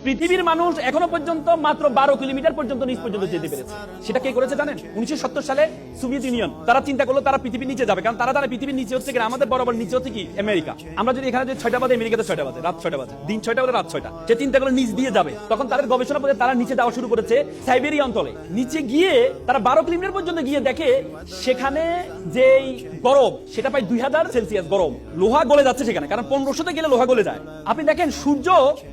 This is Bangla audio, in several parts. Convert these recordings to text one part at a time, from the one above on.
পৃথিবীর মানুষ এখনো পর্যন্ত মাত্র 12 কিলোমিটার পর্যন্ত নিচ পর্যন্ত যেতে পেরেছে। সেটা কে করেছে জানেন? 1970 সালে সোভিয়েত ইউনিয়ন। তারা চিন্তা করলো তারা পৃথিবীর নিচে যাবে, কারণ তারা পৃথিবীর নিচে হচ্ছে কি আমাদের বরাবর নিচে হচ্ছে কি আমেরিকা। আমরা যদি এখানে যে 6টা বাজে, আমেরিকাতে 6টা বাজে, রাত 6টা বাজে, দিন 6টা বাজে, রাত 6টা। সে চিন্তা করলো নিচ দিয়ে যাবে। তখন তাদের গবেষণা করে তারা নিচে যাওয়া শুরু করেছে সাইবেরিয়া অঞ্চলে। নিচে গিয়ে তারা 12 কিলোমিটার পর্যন্ত গিয়ে দেখে সেখানে যেই গরম সেটা প্রায় 2000 সেলসিয়াস গরম। লোহা গলে যাচ্ছে সেখানে, কারণ 1500তে গেলে লোহা গলে যায়। আপনি দেখেন সূর্য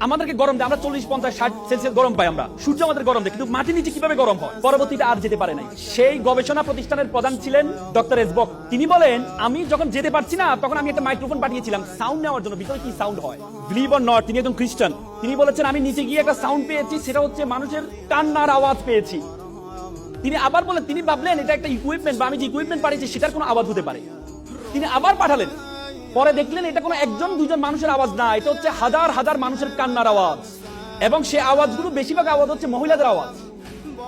আমাদেরকে গরম দেয়, আমরা 40, 50, 60 সেলসিয়াস গরম পাই আমরা। সূর্য আমাদের গরম দেয়, কিন্তু মাটির নিচে কিভাবে গরম হয়? পরবর্তীতে আর যেতে পারে নাই। সেই গবেষণা প্রতিষ্ঠানের প্রধান ছিলেন ডক্টর এসবক। তিনি বলেন, আমি যখন যেতে পারছি না তখন আমি একটা মাইক্রোফোন পাঠিয়েছিলাম সাউন্ড নেওয়ার জন্য, ভিতরে কি সাউন্ড হয়। বিলিভ অর নট, তিনি একজন খ্রিস্টান। তিনি বলেছেন আমি নিচে গিয়ে একটা সাউন্ড পেয়েছি, সেটা হচ্ছে মানুষের কান্নার আওয়াজ পেয়েছি। তিনি আবার বলেন, তিনি ভাবলেন এটা একটা ইকুইপমেন্ট বা আমি যে ইকুইপমেন্ট পাঠিয়েছি সেটার কোনো আওয়াজ হতে পারে। তিনি আবার পাঠালেন, পরে দেখলেন এটা কোনো একজন দুজন মানুষের আওয়াজ না, এটা হচ্ছে হাজার হাজার মানুষের কান্নার আওয়াজ, এবং সেই আওয়াজগুলো বেশিরভাগ আওয়াজ হচ্ছে মহিলাদের আওয়াজ।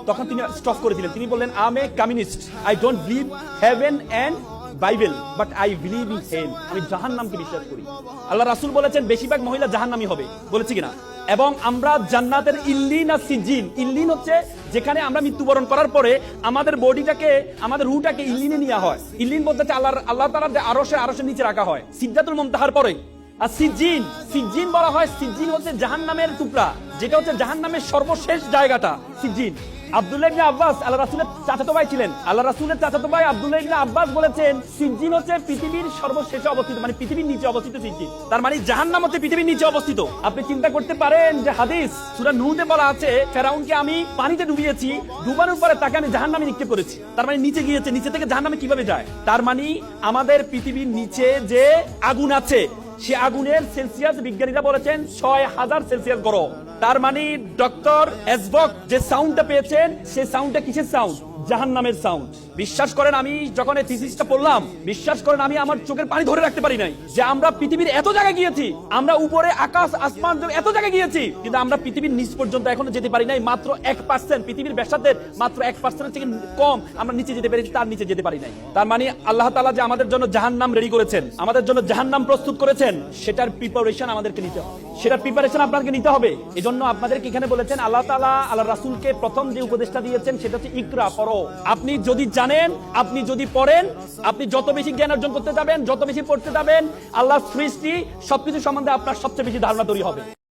তখন তিনি স্টপ করে দিলেন। তিনি বললেন, I am a communist, I don't believe heaven and Bible, but I believe in hell. আমি জাহান্নামকে বিশ্বাস করি। আল্লাহ রাসূল বলেছেন বেশিরভাগ মহিলা জাহান্নামী হবে, বলেছি কিনা? এবং আমরা জান্নাতের ইল্লিন আর সিজ্জিন, ইল্লিন হচ্ছে যেখানে আমরা মৃত্যুবরণ করার পরে আমাদের বডিটাকে, আমাদের রূহটাকে ইল্লিনে নেওয়া হয়। ইল্লিন বলতে আল্লাহ তাআলার যে আরশের নিচে রাখা হয় সিদরাতুল মুনতাহার পরে। আর সিজ্জিন, সিজ্জিন বলা হয়, সিজ্জিন হচ্ছে জাহান্নামের টুকরা, যেটা হচ্ছে জাহান্নামের সর্বশেষ জায়গাটা সিজ্জিন। আব্দুল্লাহ ইবনে আব্বাস আল্লাহ রাসূলের চাচাতো ভাই ছিলেন। আল্লাহ রাসূলের চাচাতো ভাই আব্দুল্লাহ ইবনে আব্বাস বলেছেন সিজ্জিন হচ্ছে পৃথিবীর সর্বশেষে অবস্থিত, মানে পৃথিবীর নিচে অবস্থিত সিজ্জিন। তার মানে জাহান্নাম হচ্ছে পৃথিবীর নিচে অবস্থিত। আপনি চিন্তা করতে পারেন যে হাদিস সূরা নূহতে বলা আছে ফেরাউনকে আমি পানিতে ডুবিয়েছি, ডুবানোর পরে তাকে আমি জাহান্নামে নিক্ষেপ করেছি। তার মানে নিচে গিয়েছে, নিচে থেকে জাহান্নামে কিভাবে যায়? তার মানে আমাদের পৃথিবীর নিচে যে আগুন আছে সে আগুনের সেলসিয়াস বিজ্ঞানীরা বলেছেন 6000 সেলসিয়াস গরম। তার মানে ডক্টর এসবক যে সাউন্ডটা পেয়েছেন সে সাউন্ডটা কিসের সাউন্ড? জাহান্নামের সাউন্ড। বিশ্বাস করেন, আমি যখন এই থিসিসটা পড়লাম, বিশ্বাস করেন আমি আমার চোখের পানি ধরে রাখতে পারি নাই যে আমরা পৃথিবীর এত জায়গায় গিয়েছি, আমরা উপরে আকাশ আসমান এত জায়গায় গিয়েছি, কিন্তু আমরা পৃথিবীর নিচ পর্যন্ত এখনো যেতে পারি নাই। মাত্র 1%, পৃথিবীর ব্যাসার্ধের মাত্র 1% থেকে কম আমরা নিচে যেতে পেরেছি, তার নিচে যেতে পারি নাই। তার মানে আল্লাহ তাআলা যে আমাদের জন্য জাহান্নাম রেডি করেছেন, আমাদের জন্য জাহান্নাম প্রস্তুত করেছেন, সেটার প্রিপারেশন আমাদেরকে নিতে হবে, সেটার প্রিপারেশন আপনাকে নিতে হবে। এজন্য আপনাদেরকে এখানে বলেছেন আল্লাহ তাআলা আল্লাহ রাসূলকে প্রথম যে উপদেশটা দিয়েছেন সেটা হচ্ছে ইকরা, পড়ো। আপনি যদি জানেন, আপনি যদি পড়েন, আপনি যত বেশি জ্ঞান অর্জন করতে যাবেন, যত বেশি পড়তে যাবেন, আল্লাহর সৃষ্টি সবকিছু সম্বন্ধে আপনার সবচেয়ে বেশি ধারণা তৈরি হবে।